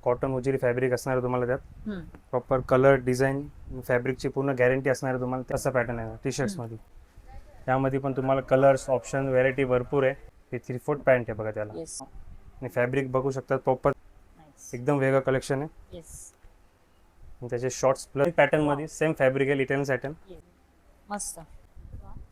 Cotton उजिरी fabric असणार तुम्हाला त्यात प्रॉपर कलर डिझाईन फॅब्रिकची पूर्ण गॅरंटी असणार आहे तुम्हाला. तसा पॅटर्न आहे टी शर्ट्स मध्ये. त्यामध्ये पण तुम्हाला कलर्स ऑप्शन व्हेरायटी भरपूर आहे. हे 3/4 पॅन्ट आहे बघा त्याला. आणि फॅब्रिक बघू शकता प्रॉपर एकदम वेगळं कलेक्शन आहे. आणि त्याचे शॉर्ट्स प्लस पॅटर्न मध्ये सेम फॅब्रिक आहे इटालियन पॅटर्न मस्त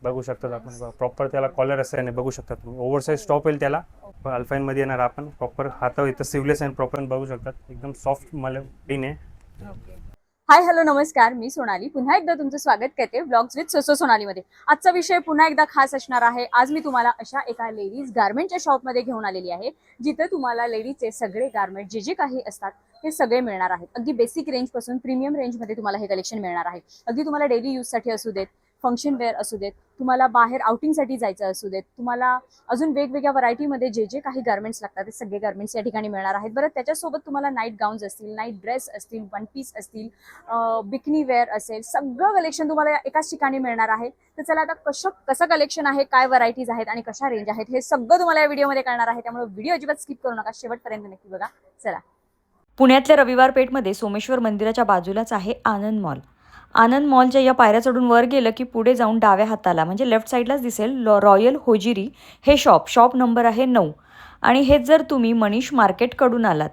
बघू शकतात आपण. प्रॉपर त्याला कॉलर असं आहे बघू शकता तुम्ही. ओव्हरसाइज टॉप येईल त्याला. अल्फाईन मध्ये येणार आपण प्रॉपर हातावर इथं सिवलेस आणि प्रॉपर बघू शकतात. एकदम सॉफ्ट मला प्लेन आहे. हाय हॅलो नमस्कार, मी सोनाली पुन्हा एकदा तुमचं स्वागत करते ब्लॉग्स विथ सोसो सोनालीमध्ये. आजचा विषय पुन्हा एकदा खास असणार आहे. आज मी तुम्हाला अशा एका लेडीज गारमेंटच्या शॉपमध्ये घेऊन आलेली आहे, जिथे तुम्हाला लेडीजचे सगळे गारमेंट जे जे काही असतात हे सगळे मिळणार आहेत. अगदी बेसिक रेंजपासून प्रीमियम रेंजमध्ये तुम्हाला हे कलेक्शन मिळणार आहे. अगदी तुम्हाला डेली यूजसाठी असू देत, फंक्शन वेअर असू देत, तुम्हाला बाहेर आउटिंगसाठी जायचं असू देत, तुम्हाला अजून वेगवेगळ्या व्हरायटीमध्ये जे जे काही गारमेंट्स लागतात ते सगळे गारमेंट्स या ठिकाणी मिळणार आहेत. बरं, त्याच्यासोबत तुम्हाला नाईट गाऊन्स असतील, नाईट ड्रेस असतील, वन पीस असतील, बिकनी वेअर असेल, सगळं कलेक्शन तुम्हाला एकाच ठिकाणी मिळणार आहे. तर चला आता कसं कलेक्शन आहे, काय व्हरायटीज आहेत आणि कशा रेंज आहेत हे सगळं तुम्हाला या व्हिडिओमध्ये कळणार आहे. त्यामुळे व्हिडिओ अजिबात स्किप करू नका, शेवटपर्यंत नक्की बघा. चला. पुण्यातल्या रविवार पेठमध्ये सोमेश्वर मंदिराच्या बाजूलाच आहे आनंद मॉल. आनंद मॉलच्या या पायऱ्या चढून वर गेलं की पुढे जाऊन डाव्या हाताला म्हणजे लेफ्ट साईडलाच दिसेल रॉयल होजिरी हे शॉप नंबर आहे 9. आणि हेच जर तुम्ही मनीष मार्केटकडून आलात,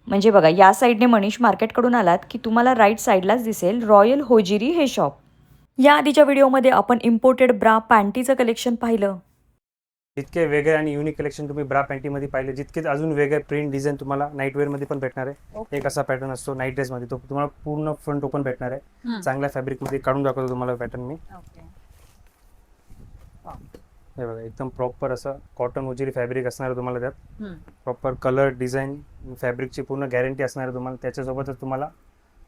म्हणजे बघा या साईडने मनीष मार्केटकडून आलात की तुम्हाला राईट साईडलाच दिसेल रॉयल होजिरी हे शॉप. या आधीच्या व्हिडिओमध्ये आपण इम्पोर्टेड ब्रा पॅन्टीचं कलेक्शन पाहिलं. जितके वेगळे आणि युनिक कलेक्शन तुम्ही ब्रा पॅन्टीमध्ये पाहिले, जितकेच अजून वेगळे प्रिंट डिझाईन तुम्हाला नाईट वेअरमध्ये पण भेटणार आहे. एक असा पॅटर्न असतो नाईट ड्रेसमध्ये, तो तुम्हाला पूर्ण फ्रंट ओपन भेटणार आहे. चांगल्या फॅब्रिकमध्ये काढून दाखवतो तुम्हाला पॅटर्न मी. हे बघा एकदम प्रॉपर असं कॉटन उजिरी फॅब्रिक असणार आहे तुम्हाला त्यात. प्रॉपर कलर डिझाईन फॅब्रिकची पूर्ण गॅरंटी असणार आहे तुम्हाला. त्याच्यासोबतच तुम्हाला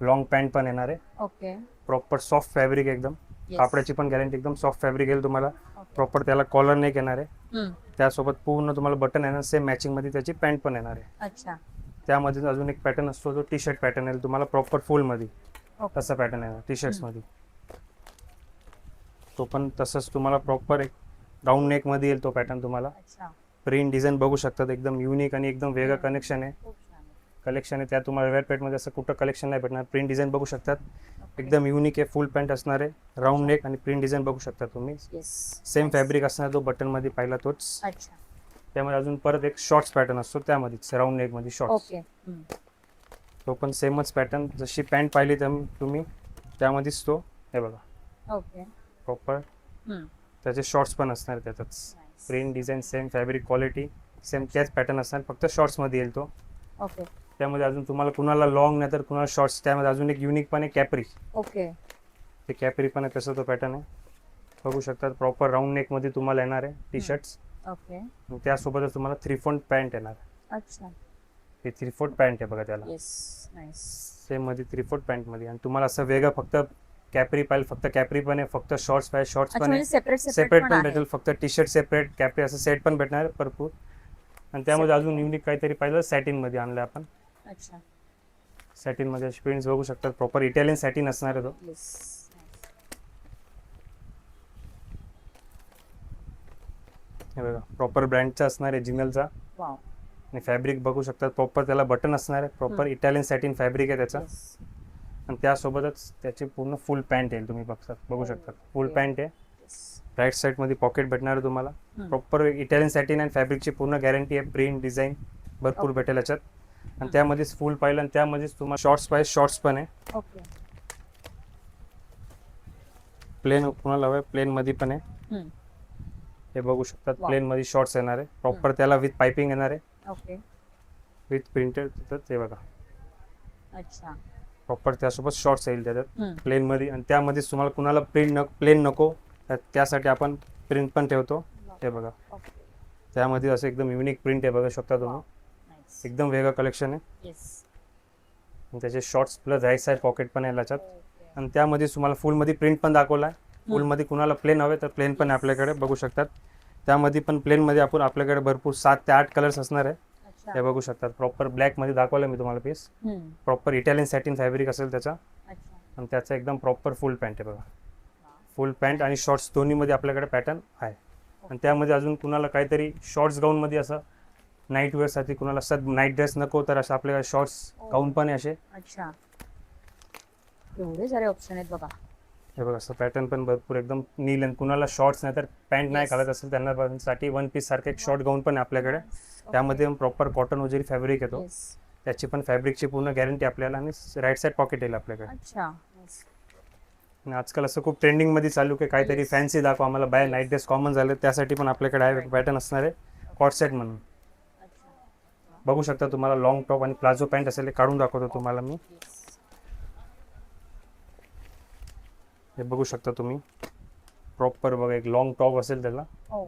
लॉंग पॅन्ट पण येणार आहे. प्रॉपर सॉफ्ट फॅब्रिक एकदम. कापडाची पण गॅरंटी एकदम सॉफ्ट फॅब्रिक येईल तुम्हाला. प्रॉपर त्याला कॉलर नेक येणार आहे. त्यासोबत पूर्ण तुम्हाला बटन येणार, सेम मॅचिंग मध्ये त्याची पॅन्ट पण येणार आहे. त्यामध्ये अजून एक पॅटर्न असतो जो टी शर्ट पॅटर्न आहे तुम्हाला प्रॉपर फुल मध्ये. तसा पॅटर्न येणार टी शर्ट्स मध्ये. तो पण तसंच तुम्हाला प्रॉपर एक राऊंड नेक मध्ये येईल तो पॅटर्न तुम्हाला. प्रिंट डिझाईन बघू शकतात एकदम युनिक आणि एकदम वेगळं कलेक्शन आहे. त्या तुम्हाला वेअर पॅट मध्ये असं कुठं कलेक्शन नाही भेटणार. प्रिंट डिझाईन बघू शकतात एकदम युनिक आहे. फुल पॅन्ट असणार आहे, राऊंड नेक आणि प्रिंट डिझाईन बघू शकता तुम्ही. सेम फॅब्रिक असणार जो बटन मध्ये पाहिला तोच. त्यामध्ये अजून परत एक शॉर्ट्स पॅटर्न असतो त्यामध्ये राऊंड नेक मध्ये शॉर्ट्स. तो पण सेमच पॅटर्न जशी पॅन्ट पाहिली तुम्ही त्यामध्येच तो. हे बघा प्रॉपर त्याचे शॉर्ट्स पण असणार त्यातच. Print design same, fabric quality same, त्याच पॅटर्न असणार, फक्त शॉर्ट्स मध्ये येईल तो. त्यामध्ये अजून तुम्हाला कुणाला लॉंग नाही तर कुणाला शॉर्ट्स. त्यामध्ये अजून एक युनिक पण आहे कॅपरी. ते कॅपरी पण आहे तसं तो पॅटर्न आहे बघू शकतात. प्रॉपर राऊंड नेक मध्ये तुम्हाला येणार आहे टी शर्ट्स. त्यासोबतच तुम्हाला 3/4 पॅन्ट येणार. हे 3/4 पॅन्ट आहे बघा त्याला. सेम मध्ये 3/4 पॅन्ट मध्ये. आणि तुम्हाला असं वेगळं फक्त कॅपरी पाहिजे, फक्त कॅपरी पण आहे, फक्त शॉर्ट्स पाहिजे शॉर्ट्स पण आहे, सेपरेट पण भेटेल. फक्त टी शर्ट सेपरेट, कॅपरी असं सेट पण भेटणार आहे भरपूर. आणि त्यामध्ये अजून युनिक काहीतरी पाहिलं सॅटिन मध्ये आणलं आपण. सॅटिन मध्ये प्रिंट्स बघू शकतात. प्रॉपर इटालियन सॅटिन असणार आहे तो. हे बघा प्रॉपर ब्रँडचा असणार आहे जिनलचा. आणि फॅब्रिक बघू शकतात प्रॉपर त्याला बटन असणार आहे. प्रॉपर इटालियन सॅटिन फॅब्रिक आहे त्याचा. आणि त्यासोबतच त्याची पूर्ण फुल पॅन्ट येईल. तुम्ही बघू शकता फुल पॅन्ट आहे. राईट साईड मध्ये पॉकेट भेटणार आहे तुम्हाला. प्रॉपर इटालियन सॅटिन आणि फॅब्रिकची पूर्ण गॅरंटी आहे. प्रिंट डिझाईन भरपूर भेटेल याच्यात. आणि त्यामध्येच फुल पाहिलं आणि त्यामध्येच तुम्हाला शॉर्ट्स पाहिजे शॉर्ट्स पण आहे. प्लेन कुणाला हवंय प्लेन मध्ये पण आहे. हे बघू शकतात प्लेन मध्ये शॉर्ट्स येणार आहे. प्रॉपर त्याला विथ पाइपिंग येणार आहे. With printed. ते बघा प्रॉपर त्यासोबत शॉर्ट्स येईल त्याच्यात प्लेन मध्ये. आणि त्यामध्येच तुम्हाला कुणाला प्लेन नको त्यासाठी आपण प्रिंट पण ठेवतो. हे बघा त्यामध्ये असं एकदम युनिक प्रिंट आहे बघू शकता तुम्ही. एकदम वेगळं कलेक्शन आहे. त्याचे shorts plus right side pocket पण आहे त्याच्यात. आणि त्यामध्ये तुम्हाला फुल मध्ये प्रिंट पण दाखवला आहे. फुल मध्ये कुणाला प्लेन हवे तर प्लेन पण आपल्याकडे बघू शकतात. त्यामध्ये पण प्लेन मध्ये आपण आपल्याकडे भरपूर 7 ते 8 कलर्स असणार आहे. हे बघू शकतात. प्रॉपर ब्लॅक मध्ये दाखवलं मी तुम्हाला piece. Proper Italian satin fabric असेल त्याचा. आणि त्याचा एकदम प्रॉपर फुल पॅन्ट आहे बघा. फुल पॅन्ट आणि शॉर्ट्स दोन्ही मध्ये आपल्याकडे पॅटर्न आहे. आणि त्यामध्ये अजून कुणाला काहीतरी शॉर्ट्स गाऊन मध्ये असं नाईट वेअरसाठी कुणाला असं नाईट ड्रेस नको तर असं आपल्याला शॉर्ट्स गाऊन पण आहे असे. अच्छा, एवढे सारे ऑप्शन आहेत बघा. हे बघा असं पॅटर्न पण भरपूर एकदम नील आणि कुणाला शॉर्ट्स नाही तर पॅन्ट नाही Yes. घालत असेल त्यांना साठी वन पीस सारखं एक शॉर्ट गाऊन पण आहे आपल्याकडे. त्यामध्ये प्रॉपर कॉटन वगैरे फॅब्रिक येतो. Yes. त्याची पण फॅब्रिकची पूर्ण गॅरंटी आपल्याला आणि राईट साईड पॉकेट येईल आपल्याकडे. अच्छा. आणि आजकाल असं खूप ट्रेंडिंगमध्ये चालू की काहीतरी फॅन्सी दाखवा आम्हाला, बाय नाईट ड्रेस कॉमन झालं त्यासाठी पण आपल्याकडे आहे पॅटर्न असणार आहे कॉट सेट म्हणून. बघू शकता तुम्हाला लॉंग टॉप आणि प्लाझो पॅन्ट असेल हे काढून दाखवतो तुम्हाला मी. हे बघू शकता तुम्ही प्रॉपर बघा एक लॉंग टॉप असेल त्याला. हो.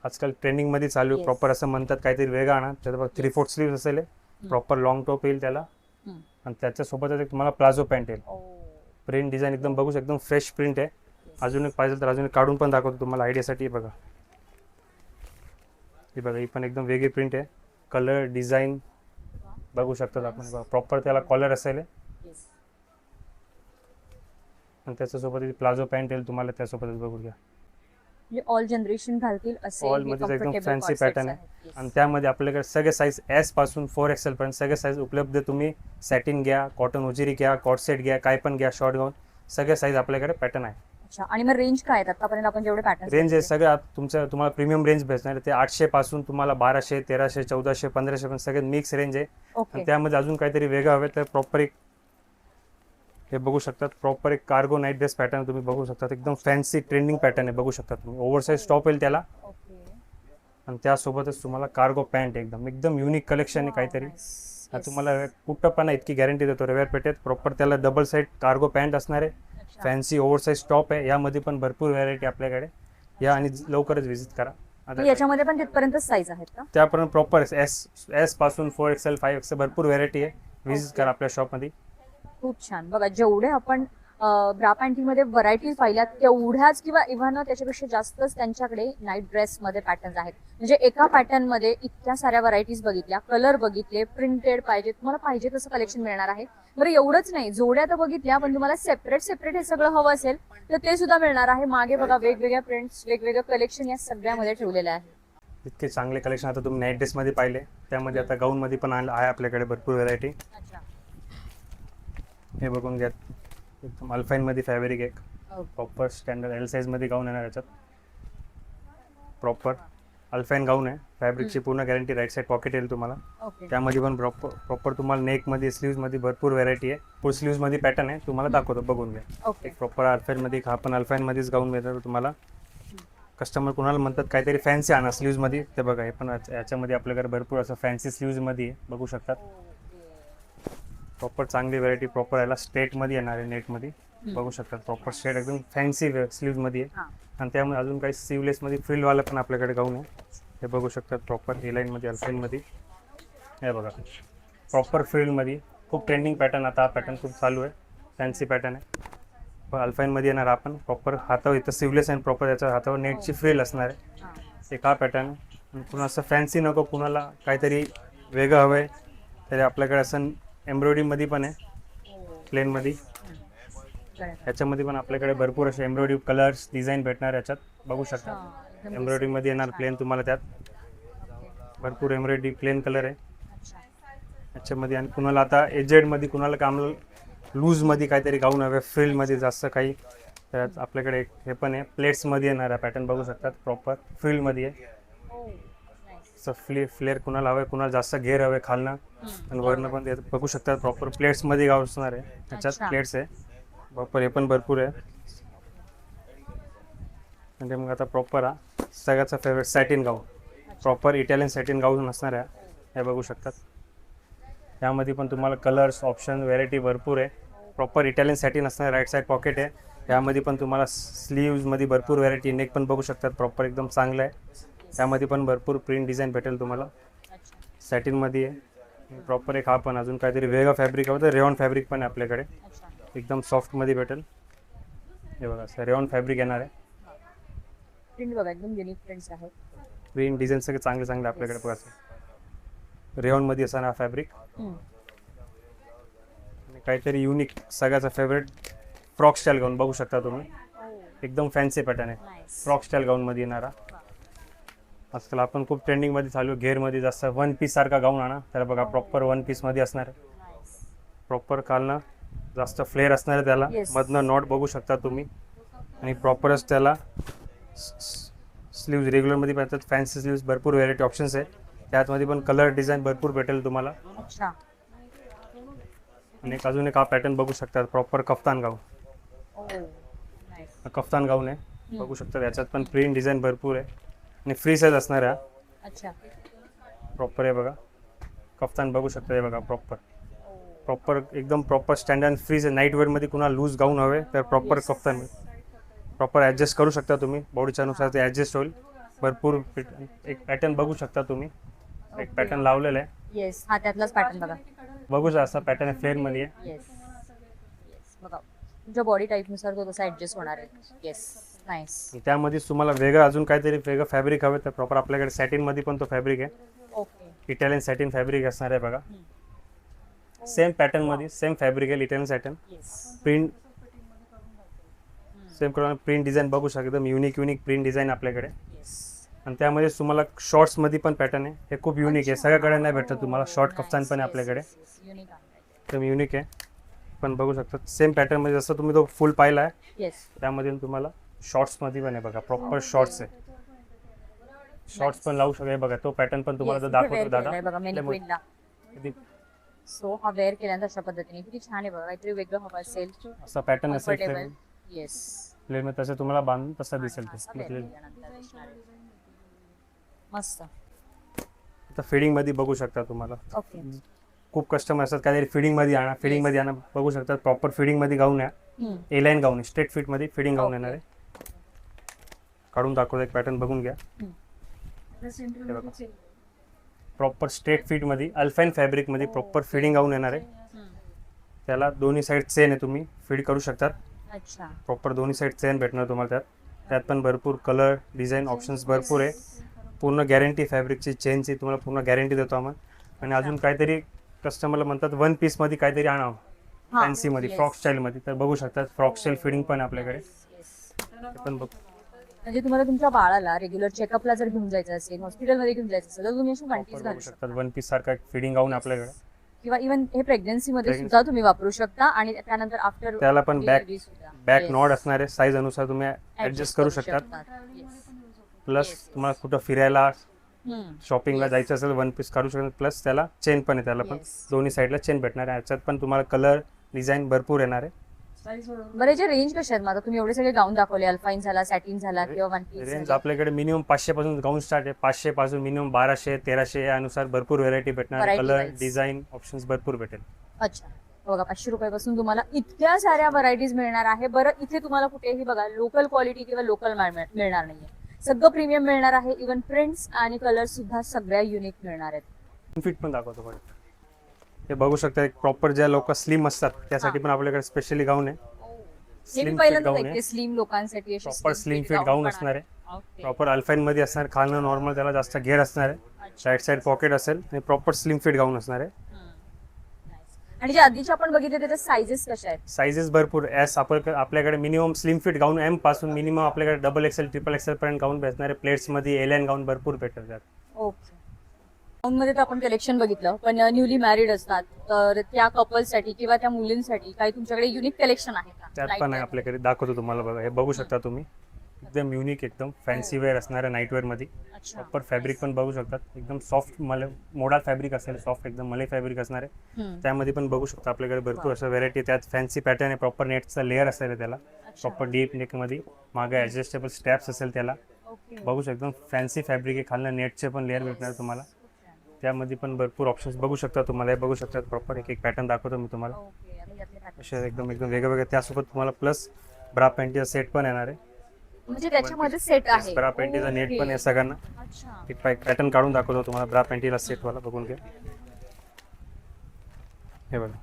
आजकाल ट्रेंडिंगमध्ये चालू आहे Yes. प्रॉपर असं म्हणतात काहीतरी वेगळं आणा. त्याचं बघा 3/4 स्लीव्ह असेल प्रॉपर लॉंग टॉप येईल त्याला. हम्म. आणि त्याच्यासोबतच एक तुम्हाला प्लाझो पॅन्ट येईल. Oh. प्रिंट डिझाईन एकदम बघू शकता एकदम फ्रेश प्रिंट आहे. अजून एक पाहिजे तर अजून एक काढून पण दाखवतो तुम्हाला आयडियासाठी. बघा ही बघा ही पण एकदम वेगळी प्रिंट आहे. कलर डिझाईन बघू शकतात आपण. बघा प्रॉपर त्याला कॉलर असेल Yes. आणि त्याच्यासोबत प्लाझो पॅन्ट येईल तुम्हाला त्यासोबतच. बघू घ्या म्हणजे ऑल जनरेशन घालतील असे ऑल हे मध्ये एकदम comfortable फॅन्सी cordsets पॅटर्न आहेत. आहे. Yes. आणि त्यामध्ये आपल्याकडे सगळे साईज एस पासून 4XL पर्यंत सगळे साईज उपलब्ध. तुम्ही सॅटिन घ्या, कॉटन उजिरी घ्या, कॉट सेट घ्या, काय पण घ्या, शॉर्ट गाऊन सगळे साईज आपल्याकडे पॅटर्न आहे. अच्छा, आणि मग रेंज काय आहेत आतापर्यंत आपण जेवढे पॅटर्न रेंज आहे सगळं तुम्हाला प्रीमियम रेंज भेटणार आहे. ते 800 पासून तुम्हाला 1200, 1300, 1400, 1500 पण सगळे मिक्स रेंज आहे. ओके. आणि त्यामध्ये अजून काहीतरी वेगळं हवे तर प्रॉपर एक हे बघू शकतात प्रॉपर एक कार्गो नाईट ड्रेस पॅटर्न तुम्ही बघू शकता. एकदम फॅन्सी ट्रेंडिंग पॅटर्न आहे. बघू शकता तुम्ही ओव्हरसाइज टॉप येईल त्याला ओके. आणि त्यासोबतच तुम्हाला कार्गो पॅन्ट एकदम एकदम युनिक कलेक्शन आहे काहीतरी. हा तुम्हाला कुठं पण इतकी गॅरंटी देतो रविवार पेठेत. प्रॉपर त्याला डबल साईड कार्गो पॅन्ट असणार आहे. फॅन्सी ओव्हरसाइज टॉप आहे. यामध्ये पण भरपूर व्हरायटी आपल्याकडे. या आणि लवकरच व्हिजिट करा. आता याच्यामध्ये पण तिथपर्यंत साईज आहेत का? त्यापर्यंत प्रॉपर एस पासून 4XL 5XL भरपूर व्हरायटी आहे. व्हिजिट करा आपल्या शॉपमध्ये. खूप छान. बघा जेवढे आपण ब्रा पॅन्टीमध्ये व्हरायटीज पाहिल्यात तेवढ्याच किंवा इव्हन त्याच्यापेक्षा जास्तच त्यांच्याकडे नाईट ड्रेसमध्ये पॅटर्न्स आहेत. म्हणजे एका पॅटर्नमध्ये इतक्या साऱ्या व्हरायटीज बघितल्या, कलर बघितले, प्रिंटेड पाहिजे तुम्हाला पाहिजे तसं कलेक्शन मिळणार आहे. बरं एवढंच नाही, जोड्या तर बघितल्या पण तुम्हाला सेपरेट हे सगळं हवं असेल तर ते सुद्धा मिळणार आहे. मागे बघा वेगवेगळ्या प्रिंट्स, वेगवेगळं कलेक्शन या सगळ्यामध्ये ठेवलेलं आहे. इतके चांगले कलेक्शन आता तुम्ही नाईट ड्रेसमध्ये पाहिले. त्यामध्ये आता गाऊनमध्ये पण आहे आपल्याकडे भरपूर व्हरायटी. अच्छा. हे बघून घ्या एकदम अल्फाईनमध्ये फॅब्रिक एक प्रॉपर स्टँडर्ड एल साईजमध्ये गाऊन येणार याच्यात. प्रॉपर अल्फाईन गाऊन आहे. फॅब्रिकची पूर्ण गॅरंटी. राईट साईड पॉकेट येईल तुम्हाला. ओके. त्यामध्ये पण प्रॉपर तुम्हाला नेकमध्ये स्लीव्समध्ये भरपूर व्हरायटी आहे. फुल स्लीव्समध्ये पॅटर्न आहे तुम्हाला दाखवतो बघून घ्या. ओके. एक प्रॉपर अल्फाईनमध्ये हा पण अल्फाईनमध्येच गाऊन मिळतात तुम्हाला. कस्टमर कुणाला म्हणतात काहीतरी फॅन्सी आणा स्लीव्समध्ये ते बघा हे पण याच्यामध्ये आपल्याकडे भरपूर असं फॅन्सी स्लीव्समध्ये आहे. बघू शकतात प्रॉपर चांगली व्हरायटी. प्रॉपर याला स्ट्रेटमध्ये येणार आहे नेटमध्ये. बघू शकतात प्रॉपर स्ट्रेट एकदम फॅन्सी स्लीव्समध्ये आहे. आणि त्यामध्ये अजून काही स्लीवलेसमध्ये फ्रिलवाला पण आपल्याकडे गाऊन आहे. हे बघू शकतात प्रॉपर ए लाईनमध्ये अल्फाईनमध्ये. हे बघा प्रॉपर फ्रिलमध्ये खूप ट्रेंडिंग पॅटर्न. आता हा पॅटर्न खूप चालू आहे. फॅन्सी पॅटर्न आहे. पण अल्फाईनमध्ये येणार आपण प्रॉपर हातावर इथं सिवलेस आणि प्रॉपर याच्या हातावर नेटची फ्रिल असणार आहे. एक हा पॅटर्न. पुन्हा असं फॅन्सी नको कुणाला काहीतरी वेगळं हवं आहे तरी आपल्याकडे असं एम्ब्रॉयडरीमध्ये पण आहे प्लेनमध्ये. याच्यामध्ये पण आपल्याकडे भरपूर असे एम्ब्रॉयडरी कलर्स डिझाईन भेटणार याच्यात. बघू शकता एम्ब्रॉयडरीमध्ये येणार प्लेन तुम्हाला. त्यात भरपूर एम्ब्रॉयडरी प्लेन कलर आहे याच्यामध्ये. आणि कुणाला आता एजेडमध्ये कुणाला काम लूजमध्ये काहीतरी गाऊन हवे फ्रिलमध्ये जास्त काही त्यात आपल्याकडे हे पण आहे. प्लेट्समध्ये येणार आहे पॅटर्न. बघू शकतात प्रॉपर फ्रिलमध्ये आहे. फ्लेअर कुणाला हवं आहे, कुणाला जास्त घेर हवे खालनं आणि वरनं पण बघू शकतात प्रॉपर प्लेट्समध्ये गाव असणार आहे. त्याच्यात प्लेट्स आहे प्रॉपर. हे पण भरपूर आहे. म्हणजे मग आता प्रॉपर हा सगळ्याचा फेवरेट सॅटिन गाऊन. प्रॉपर इटालियन सॅटिन गाऊन असणार आहे. हे बघू शकतात. यामध्ये पण तुम्हाला कलर्स ऑप्शन व्हेरायटी भरपूर आहे. प्रॉपर इटालियन सॅटिन असणार. राईट साईड पॉकेट आहे. यामध्ये पण तुम्हाला स्लीव्समध्ये भरपूर व्हेरायटी. नेक पण बघू शकतात प्रॉपर एकदम चांगलं आहे. त्यामध्ये पण भरपूर प्रिंट डिझाईन भेटेल तुम्हाला. सॅटिनमध्ये आहे प्रॉपर. एक हा पण अजून काहीतरी वेगळं फॅब्रिक हवं तर रेऑन फॅब्रिक पण आहे आपल्याकडे. एकदम सॉफ्टमध्ये भेटेल. हे बघा असं रेऑन फॅब्रिक येणार आहे. प्रिंट बघा एकदम युनिक प्रिंट्स आहेत. प्रिंट डिझाईन सगळे चांगले आपल्याकडे बघा. रेऑनमध्ये असणार हा फॅब्रिक. काहीतरी युनिक सगळ्याचा फेवरेट फ्रॉक स्टाईल गाऊन बघू शकता तुम्ही. एकदम फॅन्सी पॅटर्न आहे. फ्रॉक स्टाईल गाऊनमध्ये येणारा आजकाल आपण खूप ट्रेंडिंगमध्ये चालू आहे, घेरमध्ये जास्त वन पीस सारखा गाऊन आणा, त्याला बघा प्रॉपर वन पीसमध्ये असणार आहे. प्रॉपर खालनं जास्त फ्लेअर असणार आहे त्याला, Yes. मधनं नॉट बघू शकता तुम्ही, आणि प्रॉपरच त्याला स्लीव्ज रेग्युलरमध्ये भेटतात, फॅन्सी स्लीव्ज भरपूर व्हेरायटी ऑप्शन्स आहे. त्यातमध्ये पण कलर डिझाईन भरपूर भेटेल तुम्हाला. अच्छा. आणि अजून एक हा पॅटर्न बघू शकता, प्रॉपर कफ्तान गाऊन. नाईस. कफ्तान गाऊन आहे, बघू शकता. याच्यात पण प्रिंट डिझाईन भरपूर आहे आणि फ्री साईज असणार आहे. अच्छा. प्रॉपर आहे बघा, कफ्तान बघू शकता. हे बघा प्रॉपर एकदम प्रॉपर स्टँडर्ड फ्री आहे. नाईट वेअरमध्ये कुणाला लूज गाऊन हवे तर प्रॉपर कफ्तान प्रॉपर ॲडजस्ट करू शकता तुम्ही, बॉडीच्या नुसार ते ॲडजस्ट होईल. भरपूर एक पॅटर्न बघू शकता तुम्ही, एक पॅटर्न लावलेला आहे. येस, हा त्यातलाच पॅटर्न बघा. बघू शकता, असा पॅटर्न आहे, फ्लेअरमध्ये आहे. येस येस, बघा तुमच्या बॉडी टाईपनुसार तो तसा ॲडजस्ट होणार आहे. Yes, nice. आणि त्यामध्ये तुम्हाला वेगळं अजून काहीतरी वेगळं फॅब्रिक हवे तर प्रॉपर आपल्याकडे सॅटिनमध्ये पण तो फॅब्रिक आहे. ओके. इटालियन सॅटिन फॅब्रिक असणार आहे बघा. सेम पॅटर्नमध्ये सेम फॅब्रिक आहे, Italian satin. Yes. Print same करून प्रिंट डिझाईन बघू शकता, एकदम युनिक प्रिंट डिझाईन आपल्याकडे. येस. आणि त्यामध्ये तुम्हाला शॉर्ट्समध्ये पण पॅटर्न आहे, हे खूप युनिक आहे, सगळ्याकडे नाही भेटत तुम्हाला. शॉर्ट कफ्तान पण आहे आपल्याकडे, युनिक आहे. एकदम युनिक आहे. पण बघू शकता सेम पॅटर्नमध्ये, जसं तुम्ही तो फुल पाहिला आहे येस. त्यामध्ये तुम्हाला शॉर्ट्समध्ये पण आहे बघा, प्रॉपर शॉर्ट्स आहे. शॉर्ट्स पण लावू शकता. हे बघा तो पॅटर्न पण तुम्हाला जर दाखवतो दादा. बघा मेनिक्विनला. सो हा वेअर केल्यानंतर अशा पद्धतीने किती छान आहे बघा. काहीतरी वेगळं हवं असेल, असा पॅटर्न असेल कम्फर्टेबल. येस. प्लेनमध्ये तसं तुम्हाला बांधून तसा दिसेल असा wear ते. केल्यानंतर दिसणार आहे. मस्त. आता फिडिंगमध्ये बघू शकता तुम्हाला. ओके. खूप कस्टमर असतात काहीतरी फिडिंगमध्ये आणा, फिडिंगमध्ये आणा. बघू शकता प्रॉपर फिडिंगमध्ये गाऊन आहे, ए लाईन गाऊन आहे, स्ट्रेट फिटमध्ये फिडिंग गाऊन येणार आहे. काढून दाखवतो एक पॅटर्न बघून घ्या. प्रॉपर स्ट्रेट फिटमध्ये अल्फाईन फॅब्रिकमध्ये प्रॉपर फिडिंग गाऊन येणार आहे. त्याला दोन्ही साईड चेन आहे, तुम्ही फीड करू शकतात. अच्छा. प्रॉपर दोन्ही साईड चेन भेटणार तुम्हाला. त्यात पण भरपूर कलर डिझाईन ऑप्शन्स भरपूर आहे. पूर्ण गॅरंटी फॅब्रिकची चेनची तुम्हाला पूर्ण गॅरंटी देतो आम्ही. आणि अजून काहीतरी कस्टमरला म्हणतात वन पीसमध्ये काहीतरी आणावं फॅन्सीमध्ये, फ्रॉक स्टाईलमध्ये, तर बघू शकतात फ्रॉक स्टाईल फिडिंग पण आपल्याकडे. ते पण बघ, म्हणजे तुम्हाला तुमच्या बाळाला रेग्युलर चेकअपला जर घेऊन जायचं असेल, हॉस्पिटलमध्ये घेऊन जायचं असेल, तर तुम्ही अशी वनपीस बघू घालू शकतात शकता. वन पीस सारखा फिडिंग गाऊन आपल्याकडे. किंवा इव्हन हे प्रेग्नन्सीमध्ये सुद्धा तुम्ही वापरू शकता. आणि त्यानंतर आफ्टर त्याला पण बॅक नॉड असणार आहे, साईज अनुसार तुम्ही ऍडजस्ट करू शकतात. प्लस तुम्हाला कुठं फिरायला शॉपिंगला जायचं असेल वन पीस काढू शकतात. प्लस त्याला चेन पण आहे, त्याला पण दोन्ही साईडला चेन भेटणार आहे. याच्यात पण तुम्हाला कलर डिझाईन भरपूर येणार आहे. बरं, याचे रेंज कशा आहेत? आता तुम्ही एवढे सगळे गाऊन दाखवले, अल्फाईन झाला, सॅटिन झाला किंवा वन पीस. रेंज आपल्याकडे मिनिमम 500 पासून गाऊन स्टार्ट आहे. 500 पासून मिनिमम 1200 1300 यानुसार भरपूर व्हेरायटी भेटणार. Variety colour wise. Design options भरपूर भेटेल. अच्छा, बघा 500 रुपयापासून तुम्हाला इतक्या साऱ्या व्हरायटीज मिळणार आहे. बरं, इथे तुम्हाला कुठेही बघा लोकल क्वालिटी किंवा लोकल मिळणार नाहीये. सगळं प्रीमियम मिळणार आहे. इव्हन प्रिंट्स आणि कलर सुद्धा सगळ्या युनिक मिळणार आहेत. फिट पण दाखवतो पण हे बघू शकता. एक प्रॉपर ज्या लोक स्लिम असतात त्यासाठी पण आपल्याकडे स्पेशली गाऊन आहे. हे मी स्लिम फिट पहिल्यांदा गाऊन आहे, ऐकते स्लिम लोकांसाठी अशी proper slim slim fit fit gown गाऊन पण असणार आहे. Okay. प्रॉपर अल्फाईन मध्ये असणार. खालनं नॉर्मल त्याला जास्त घेर असणार आहे, साईड पॉकेट असेल आणि प्रॉपर स्लिम फिट गाऊन असणार आहे. Nice. आणि जे आधीचे आपण बघितले त्याच्या साईजेस कशा आहेत? साईजेस भरपूर एस आपल्याकडे मिनिमम स्लिम फिट गाऊन एम पासून मिनिमम आपल्याकडे डबल एक्सेल ट्रिपल एक्सेल पर्यंत गाऊन भेटणार आहे. प्लेट्समध्ये एलाईन गाऊन भरपूर भेटतात. ओके. मध्ये तर आपण कलेक्शन बघितलं, पण न्यूली मॅरिड असतात तर त्या कपल्ससाठी किंवा त्या मुलींसाठी काही तुमच्याकडे युनिक कलेक्शन आहे का? त्यात पण आहे आपल्याकडे, दाखवतो तुम्हाला. बघा हे बघू शकता तुम्ही, एकदम युनिक एकदम फॅन्सी वेअर असणार आहे. नाईट वेअरमध्ये अच्छा. प्रॉपर फॅब्रिक पण बघू शकतात. एकदम सॉफ्ट मोडा फॅब्रिक असेल, सॉफ्ट एकदम मले फॅब्रिक असणार आहे. त्यामध्ये पण बघू शकता आपल्याकडे भरपूर असं व्हेरायटी. त्यात फॅन्सी पॅटर्न आहे, प्रॉपर नेटचा लेअर असेल त्याला, प्रॉपर डीप नेकमध्ये मागे ॲडजस्टेबल स्ट्रॅप्स असेल त्याला. बघू शकता एकदम फॅन्सी फॅब्रिक आहे. खालनं नेटचे पण लेअर भेटणार तुम्हाला. त्यामध्ये पण भरपूर ऑप्शन्स बघू शकता तुम्हाला. हे बघू शकता प्रॉपर एक पॅटर्न दाखवतो मी तुम्हाला. असे एकदम वेगवेगळे. त्यासोबत तुम्हाला प्लस ब्रा पॅन्टीचा सेट पण येणार आहे. म्हणजे त्याच्यामध्ये सेट आहे. ब्रा पॅन्टीचा नेट पण आहे सगळ्यांना. एक पॅटर्न काढून दाखवतो तुम्हाला ब्रा पॅन्टीला सेट वाला, बघून घ्या. हे बघा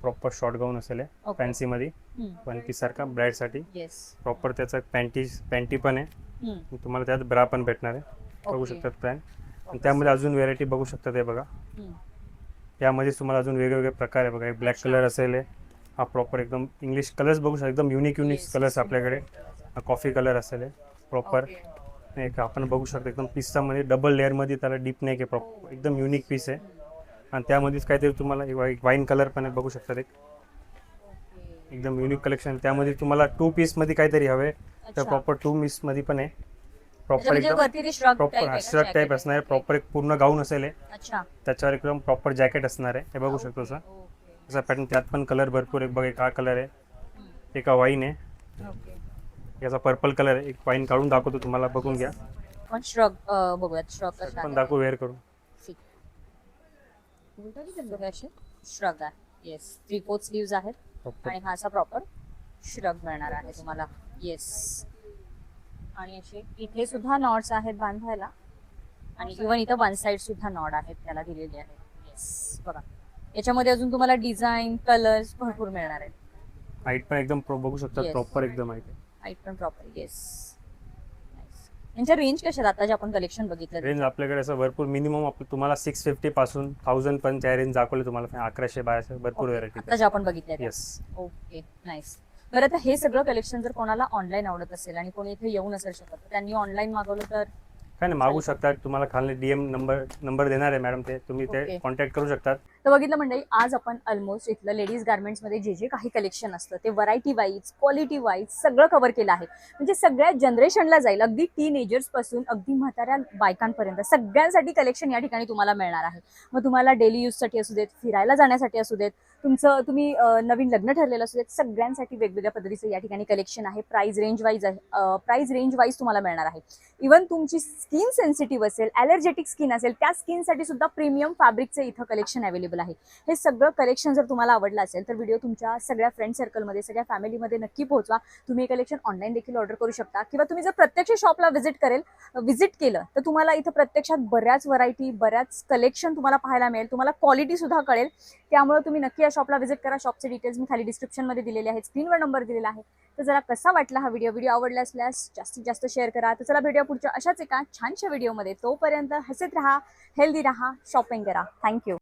प्रॉपर शॉर्ट गाऊन असेल फॅन्सी मध्ये, वन पीस सारखा ब्राईड साठी. प्रॉपर त्याचा पॅन्टी पण आहे. तुम्हाला त्यात ब्रा पण भेटणार आहे, बघू शकतात ब्रँड. आणि त्यामध्ये अजून व्हेरायटी बघू शकतात. हे बघा त्यामध्ये तुम्हाला अजून वेगवेगळे प्रकार आहे. बघा एक ब्लॅक कलर असेल, हा प्रॉपर एकदम इंग्लिश कलर्स बघू शकता. एकदम युनिक कलर्स आपल्याकडे. कॉफी कलर असेल प्रॉपर. एक आपण बघू शकतो एकदम पिस्तामध्ये डबल लेअरमध्ये त्याला डीप नेक आहे प्रॉपर, एकदम युनिक पीस आहे. आणि त्यामध्येच काहीतरी तुम्हाला वाईन कलर पण आहे, बघू शकता एक एकदम युनिक कलेक्शन. त्यामध्ये तुम्हाला 2 पीसमध्ये काहीतरी हवे तर अच्छा. प्रॉपर 2 पीसमध्ये पण आहे. प्रॉपर म्हणजे एकदम वरती ते shrug प्रॉपर type आहे का? श्रग टाईप Jacket असणार आहे. आहे. प्रॉपर एक पूर्ण गाऊन असेल हे. अच्छा. त्याच्यावर एकदम प्रॉपर जॅकेट असणार आहे, हे बघू शकतो असं ओके. असा पॅटर्न. त्यात पण कलर भरपूर आहे, बघा एक हा कलर आहे, एक वाईन आहे, ओके. याचा पर्पल कलर आहे. एक वाईन काढून दाखवतो तुम्हाला, बघून घ्या. आपण श्रग बघूयात श्रग कशा पण दाखवू वेअर करून. श्रग आहे. येस, 3/4 स्लीव्ज आहेत Proper. आणि हा असा प्रॉपर श्रग मिळणार आहे तुम्हाला. येस. आणि असे इथे सुद्धा नॉट्स आहेत बांधायला आणि इव्हन इथं वन साइड सुद्धा नॉट आहेत त्याला दिलेले आहेत. येस, बघा याच्यामध्ये अजून तुम्हाला डिझाईन कलर्स भरपूर मिळणार आहेत. हाईट पण एकदम बघू शकता, Yes. प्रॉपर एकदम हाईट. हाईट पण प्रॉपर. येस. यांच्या रेंज कशा आहेत आता जे आपण कलेक्शन बघितलं रेंज आपल्याकडे असं भरपूर मिनिमम तुम्हाला 650 पासून 1000 पण त्या रेंज दाखवले तुम्हाला. 1100 1200 भरपूर व्हरायटी. आता जे आपण बघितलं. येस. Okay, nice. बरं, आता हे सगळं कलेक्शन जर कोणाला ऑनलाईन आवडत असेल आणि कोणी इथे येऊ नसेल शकत तर त्यांनी ऑनलाईन मागवलं तर काय नाही मागू शकता. तुम्हाला खाली DM नंबर देणार आहे मॅडम, ते तुम्ही ते Okay. कॉन्टॅक्ट करू शकतात. तर बघितलं मंडळी, आज आपण ऑलमोस्ट इथलं लेडीज गार्मेंट्समध्ये जे जे काही कलेक्शन असतं ते व्हरायटी वाईज, क्वालिटी वाईज सगळं कव्हर केलं आहे. म्हणजे सगळ्या जनरेशनला जाईल, अगदी टीनेजर्स पासून अगदी म्हाताऱ्या बायकांपर्यंत सगळ्यांसाठी कलेक्शन या ठिकाणी तुम्हाला मिळणार आहे. मग तुम्हाला डेली यूजसाठी असू देत, फिरायला जाण्यासाठी असू देत, तुम्ही नवीन लग्न ठरलेलं असू देत, सगळ्यांसाठी वेगवेगळ्या पद्धतीचं या ठिकाणी कलेक्शन आहे. प्राइस रेंज वाईज तुम्हाला मिळणार आहे. इव्हन तुमची स्किन सेन्सिटिव्ह असेल, ॲलर्जेटिक स्किन असेल, त्या स्किनसाठी सुद्धा प्रीमियम फॅब्रिकचे इथं कलेक्शन अवेलेबल आहे. हे सगळं कलेक्शन जर तुम्हाला आवडलं असेल तर व्हिडिओ तुमच्या सगळ्या फ्रेंड सर्कलमध्ये, सगळ्या फॅमिलीमध्ये नक्की पोहोचवा. तुम्ही हे कलेक्शन ऑनलाईन देखील ऑर्डर करू शकता किंवा तुम्ही जर प्रत्यक्ष शॉपला व्हिजिट केलं तर तुम्हाला इथं प्रत्यक्षात बऱ्याच व्हरायटी, बऱ्याच कलेक्शन तुम्हाला पाहायला मिळेल. तुम्हाला क्वालिटी सुद्धा कळेल. त्यामुळे तुम्ही नक्की या शॉपला व्हिजिट करा. शॉपचे डिटेल्स मी खाली डिस्क्रिप्शनमध्ये दिलेले आहेत, स्क्रीनवर नंबर दिलेला आहे. तर जरा कसा वाटला हा व्हिडिओ आवडला असल्यास जास्तीत जास्त शेअर करा. तर चला भेटूया पुढच्या अशाच एका छानशा व्हिडिओमध्ये. तोपर्यंत हसत राहा, हेल्दी राहा, शॉपिंग करा. थँक्यू.